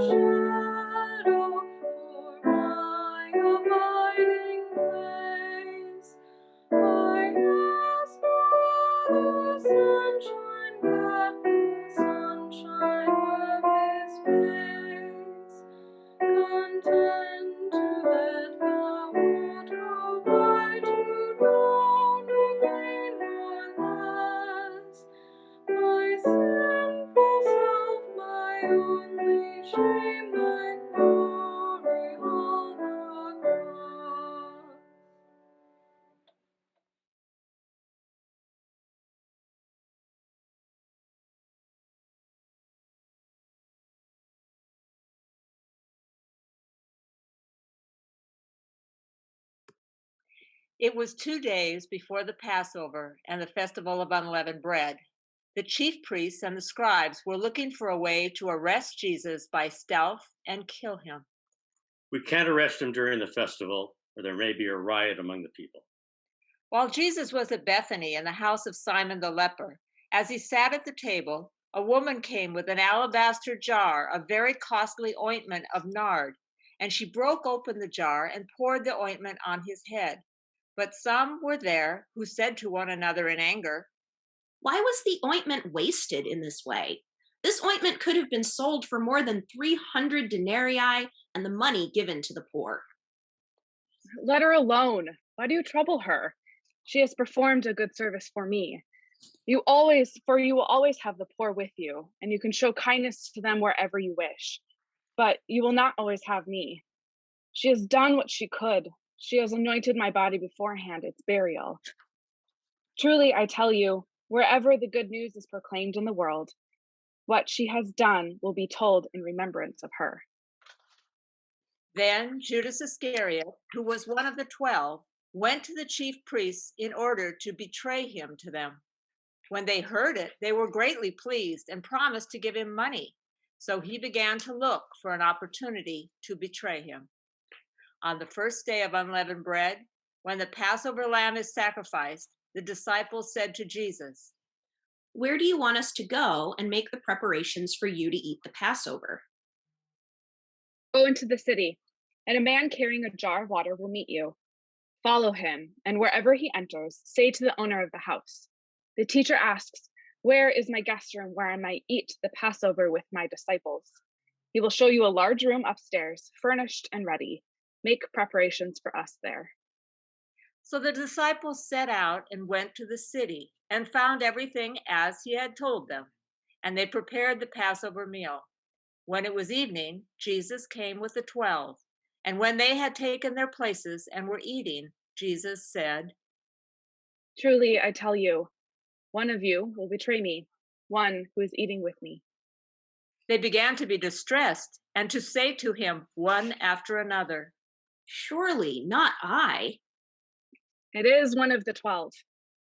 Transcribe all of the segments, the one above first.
shadow for my abiding place. I ask for the sunshine, that the sunshine of His face. Content to let the world go by, to know no gain nor less. My sinful self, my only shame, my glory, all the cross. It was 2 days before the Passover and the festival of unleavened bread. The chief priests and the scribes were looking for a way to arrest Jesus by stealth and kill him. We can't arrest him during the festival, or there may be a riot among the people. While Jesus was at Bethany in the house of Simon the leper, as he sat at the table, a woman came with an alabaster jar of very costly ointment of nard, and she broke open the jar and poured the ointment on his head. But some were there who said to one another in anger, Why was the ointment wasted in this way? This ointment could have been sold for more than 300 denarii and the money given to the poor. Let her alone. Why do you trouble her? She has performed a good service for me. You will always have the poor with you, and you can show kindness to them wherever you wish. But you will not always have me. She has done what she could. She has anointed my body beforehand, its burial. Truly, I tell you, wherever the good news is proclaimed in the world, what she has done will be told in remembrance of her. Then Judas Iscariot, who was one of the 12, went to the chief priests in order to betray him to them. When they heard it, they were greatly pleased and promised to give him money. So he began to look for an opportunity to betray him. On the first day of unleavened bread, when the Passover lamb is sacrificed, the disciples said to Jesus, Where do you want us to go and make the preparations for you to eat the Passover? Go into the city, and a man carrying a jar of water will meet you. Follow him, and wherever he enters, say to the owner of the house, the teacher asks, where is my guest room where I might eat the Passover with my disciples? He will show you a large room upstairs, furnished and ready. Make preparations for us there. So the disciples set out and went to the city and found everything as he had told them, and they prepared the Passover meal. When it was evening, Jesus came with the 12, and when they had taken their places and were eating, Jesus said, Truly, I tell you, one of you will betray me, one who is eating with me. They began to be distressed and to say to him one after another, Surely not I. It is one of the 12,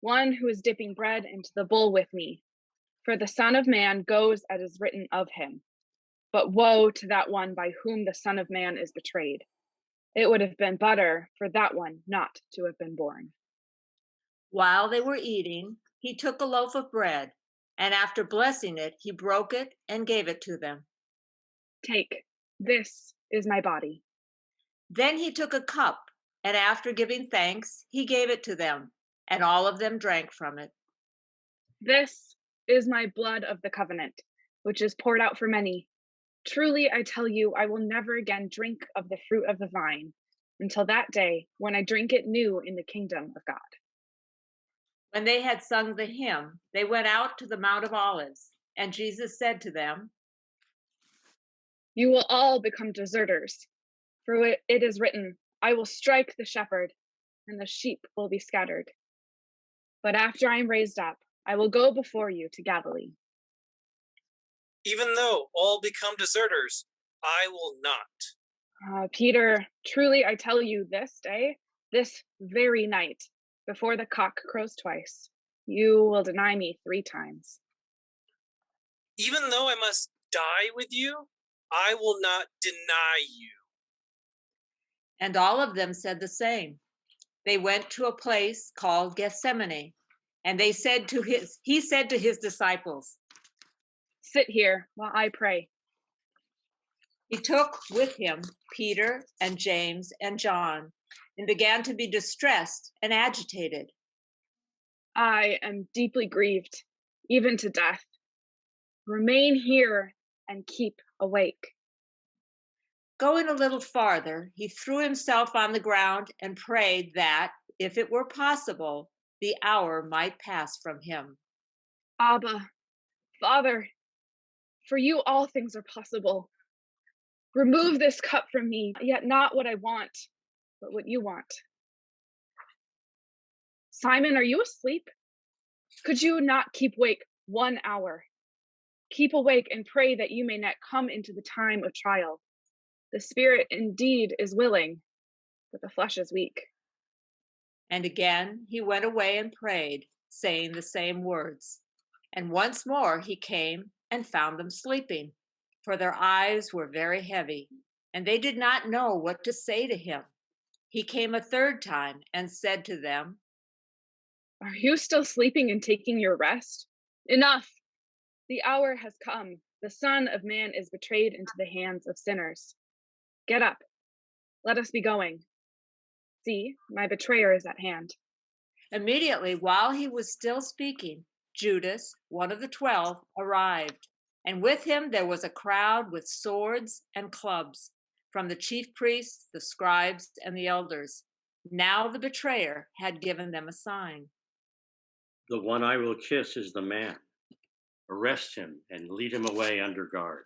one who is dipping bread into the bowl with me. For the Son of Man goes as is written of him. But woe to that one by whom the Son of Man is betrayed. It would have been better for that one not to have been born. While they were eating, he took a loaf of bread, and after blessing it, he broke it and gave it to them. Take, this is my body. Then he took a cup, and after giving thanks, he gave it to them, and all of them drank from it. This is my blood of the covenant, which is poured out for many. Truly, I tell you, I will never again drink of the fruit of the vine until that day when I drink it new in the kingdom of God. When they had sung the hymn, they went out to the Mount of Olives, and Jesus said to them, You will all become deserters, for it is written, I will strike the shepherd, and the sheep will be scattered. But after I am raised up, I will go before you to Galilee. Even though all become deserters, I will not. Peter, truly I tell you, this day, this very night, before the cock crows twice, you will deny me 3 times. Even though I must die with you, I will not deny you. And all of them said the same. They went to a place called Gethsemane, and he said to his disciples, Sit here while I pray. He took with him Peter and James and John and began to be distressed and agitated. I am deeply grieved, even to death. Remain here and keep awake. Going a little farther, he threw himself on the ground and prayed that, if it were possible, the hour might pass from him. Abba, Father, for you all things are possible. Remove this cup from me, yet not what I want, but what you want. Simon, are you asleep? Could you not keep awake 1 hour? Keep awake and pray that you may not come into the time of trial. The spirit indeed is willing, but the flesh is weak. And again he went away and prayed, saying the same words. And once more he came and found them sleeping, for their eyes were very heavy, and they did not know what to say to him. He came a third time and said to them, Are you still sleeping and taking your rest? Enough! The hour has come. The Son of Man is betrayed into the hands of sinners. Get up. Let us be going. See, my betrayer is at hand. Immediately, while he was still speaking, Judas, one of the 12, arrived, and with him there was a crowd with swords and clubs from the chief priests, the scribes, and the elders. Now the betrayer had given them a sign. The one I will kiss is the man. Arrest him and lead him away under guard.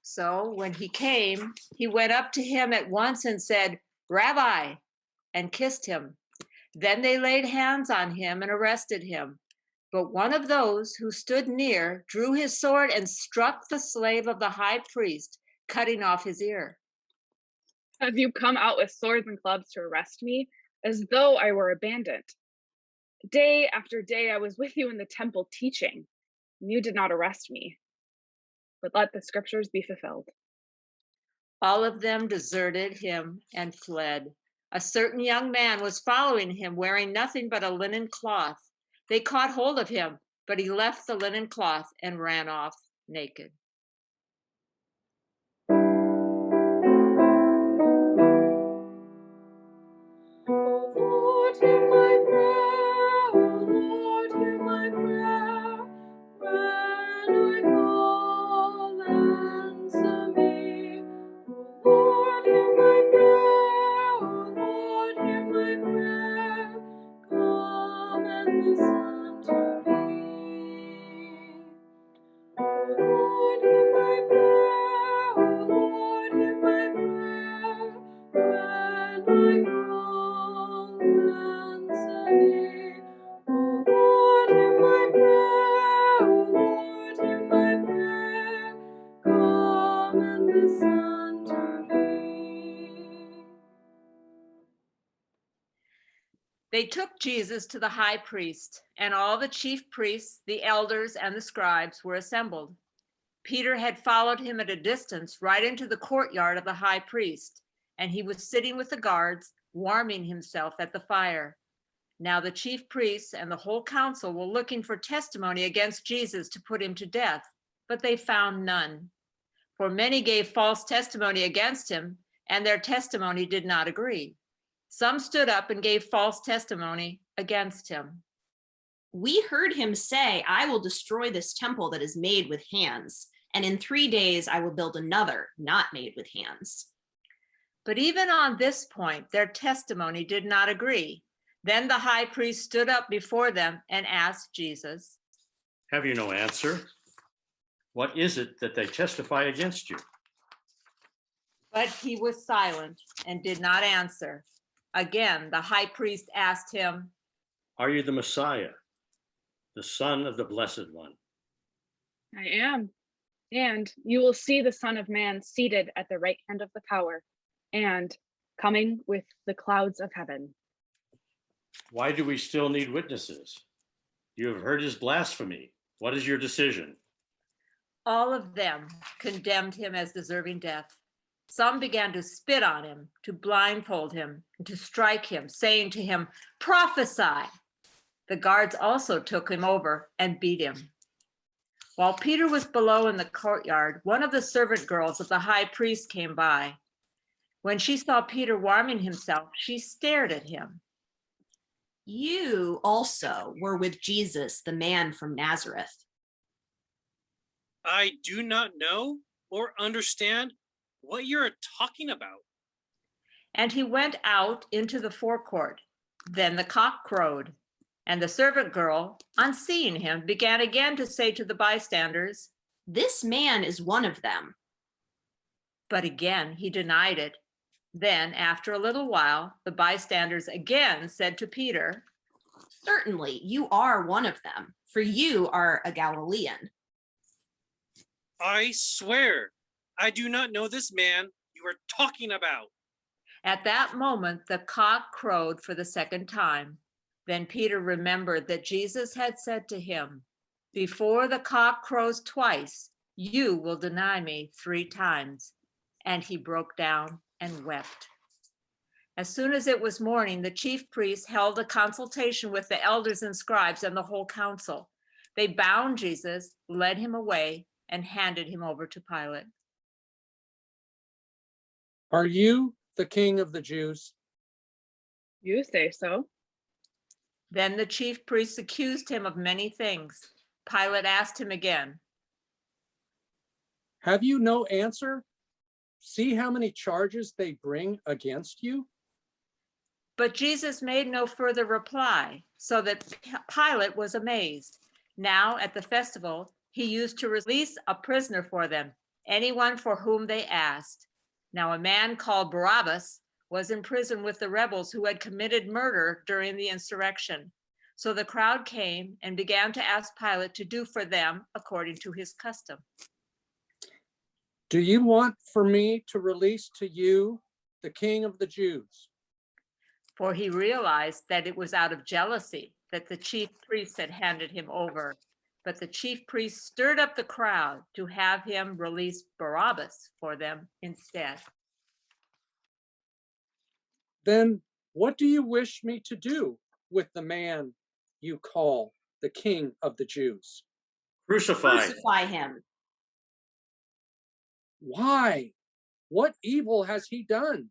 So when he came, he went up to him at once and said, Rabbi, and kissed him. Then they laid hands on him and arrested him. But one of those who stood near drew his sword and struck the slave of the high priest, cutting off his ear. Have you come out with swords and clubs to arrest me, as though I were a bandit? Day after day I was with you in the temple teaching, and you did not arrest me. But let the scriptures be fulfilled. All of them deserted him and fled. A certain young man was following him, wearing nothing but a linen cloth. They caught hold of him, but he left the linen cloth and ran off naked. O Lord, hear my prayer. O Lord, hear my prayer. When I call, answer me. O Lord, hear my prayer. O Lord, hear my prayer. Come and listen to me. O Lord, hear my prayer. O Lord, hear my prayer. When I call, answer me. O Lord, hear my prayer. O Lord, hear my prayer. Come and listen to me. They took Jesus to the high priest, and all the chief priests, the elders, and the scribes were assembled. Peter had followed him at a distance right into the courtyard of the high priest, and he was sitting with the guards, warming himself at the fire. Now the chief priests and the whole council were looking for testimony against Jesus to put him to death, but they found none. For many gave false testimony against him, and their testimony did not agree. Some stood up and gave false testimony against him. We heard him say, I will destroy this temple that is made with hands, and in 3 days I will build another not made with hands. But even on this point, their testimony did not agree. Then the high priest stood up before them and asked Jesus, Have you no answer? What is it that they testify against you? but he was silent and did not answer. Again, the high priest asked him, Are you the Messiah, the Son of the Blessed One? I am. And you will see the Son of Man seated at the right hand of the power and coming with the clouds of heaven. Why do we still need witnesses? You have heard his blasphemy. What is your decision? all of them condemned him as deserving death. Some began to spit on him, to blindfold him, and to strike him, saying to him, "Prophesy." The guards also took him over and beat him. While Peter was below in the courtyard, one of the servant girls of the high priest came by. When she saw Peter warming himself, she stared at him. You also were with Jesus, the man from Nazareth. I do not know or understand what you're talking about. And he went out into the forecourt. Then the cock crowed, and the servant girl, on seeing him, began again to say to the bystanders, This man is one of them. but again he denied it. Then, after a little while, the bystanders again said to Peter, Certainly, you are one of them, for you are a Galilean. I swear, I do not know this man you are talking about. At that moment, the cock crowed for the second time. Then Peter remembered that Jesus had said to him, Before the cock crows twice, you will deny me 3 times. And he broke down and wept. As soon as it was morning, the chief priests held a consultation with the elders and scribes and the whole council. They bound Jesus, led him away, and handed him over to Pilate. Are you the king of the Jews? You say so. Then the chief priests accused him of many things. Pilate asked him again, Have you no answer? See how many charges they bring against you? But Jesus made no further reply, so that Pilate was amazed. Now at the festival, he used to release a prisoner for them, anyone for whom they asked. Now a man called Barabbas was in prison with the rebels who had committed murder during the insurrection. So the crowd came and began to ask Pilate to do for them according to his custom. Do you want for me to release to you the king of the Jews? For he realized that it was out of jealousy that the chief priests had handed him over. But the chief priests stirred up the crowd to have him release Barabbas for them instead. Then what do you wish me to do with the man you call the king of the Jews? Crucify him. Why? What evil has he done?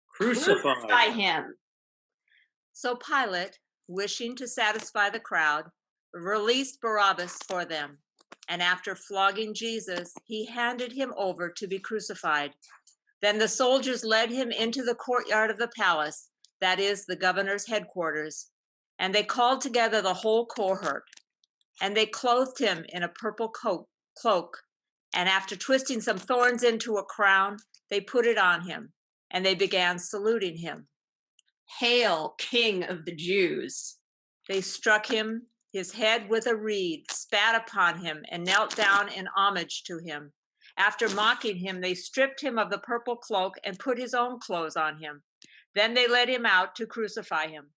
Crucify him. So Pilate, wishing to satisfy the crowd, released Barabbas for them. And after flogging Jesus, he handed him over to be crucified. Then the soldiers led him into the courtyard of the palace, that is, the governor's headquarters. And they called together the whole cohort. And they clothed him in a purple cloak. And after twisting some thorns into a crown, they put it on him. And they began saluting him. Hail, King of the Jews. They struck him, his head with a reed, spat upon him, and knelt down in homage to him. After mocking him, they stripped him of the purple cloak and put his own clothes on him. Then they led him out to crucify him.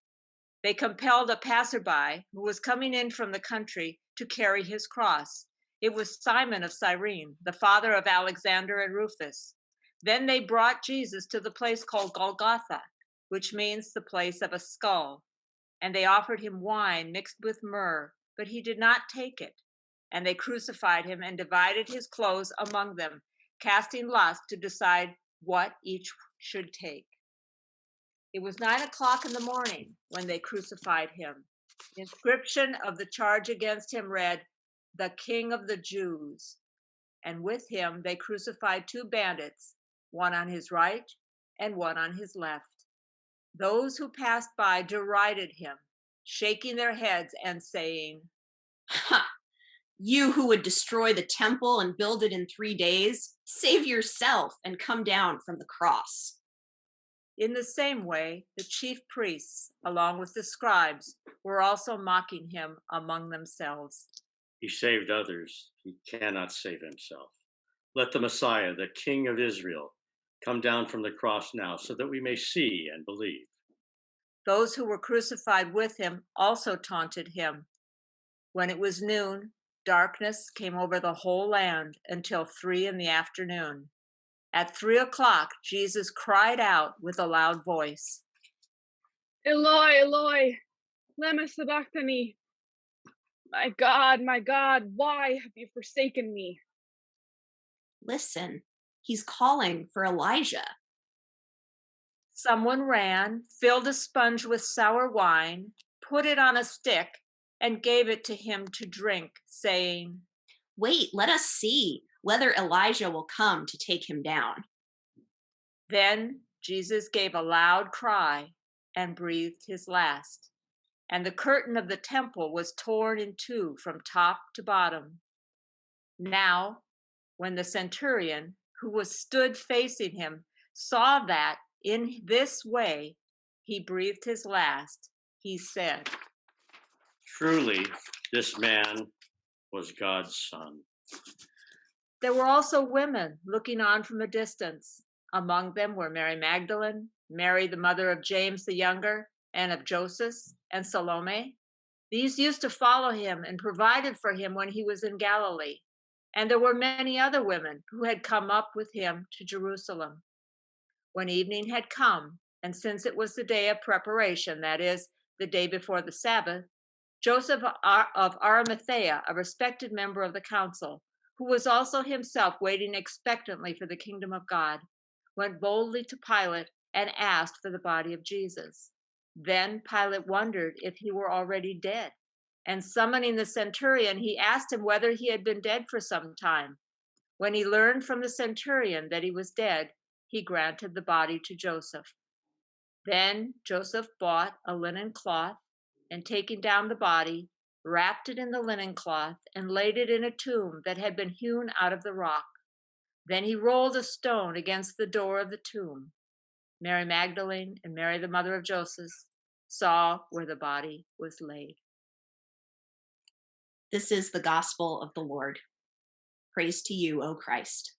They compelled a passerby who was coming in from the country to carry his cross. It was Simon of Cyrene, the father of Alexander and Rufus. Then they brought Jesus to the place called Golgotha, which means the place of a skull. And they offered him wine mixed with myrrh, but he did not take it. And they crucified him and divided his clothes among them, casting lots to decide what each should take. It was 9 o'clock in the morning when they crucified him. The inscription of the charge against him read, "The King of the Jews." And with him they crucified 2 bandits, one on his right and one on his left. Those who passed by derided him, shaking their heads and saying, Ha! You who would destroy the temple and build it in 3 days, save yourself and come down from the cross. In the same way, the chief priests, along with the scribes, were also mocking him among themselves. He saved others. He cannot save himself. Let the Messiah, the King of Israel, come down from the cross now so that we may see and believe. Those who were crucified with him also taunted him. When it was noon, darkness came over the whole land until 3 p.m. At 3 o'clock, Jesus cried out with a loud voice, Eloi, Eloi, lema sabachthani. my God, why have you forsaken me? Listen, he's calling for Elijah. Someone ran, filled a sponge with sour wine, put it on a stick, and gave it to him to drink, saying, Wait, let us see whether Elijah will come to take him down. Then Jesus gave a loud cry and breathed his last, and the curtain of the temple was torn in two from top to bottom. Now, when the centurion, who was stood facing him, saw that in this way he breathed his last, he said, Truly, this man was God's son. There were also women looking on from a distance. Among them were Mary Magdalene, Mary, the mother of James the younger, and of Joseph, and Salome. These used to follow him and provided for him when he was in Galilee. And there were many other women who had come up with him to Jerusalem. When evening had come, and since it was the day of preparation, that is, the day before the Sabbath, Joseph of Arimathea, a respected member of the council, who was also himself waiting expectantly for the kingdom of God, went boldly to Pilate and asked for the body of Jesus. Then Pilate wondered if he were already dead, and summoning the centurion, he asked him whether he had been dead for some time. When he learned from the centurion that he was dead, he granted the body to Joseph. Then Joseph bought a linen cloth, and taking down the body, wrapped it in the linen cloth, and laid it in a tomb that had been hewn out of the rock. Then he rolled a stone against the door of the tomb. Mary Magdalene and Mary, the mother of Joseph, saw where the body was laid. This is the gospel of the Lord. Praise to you, O Christ.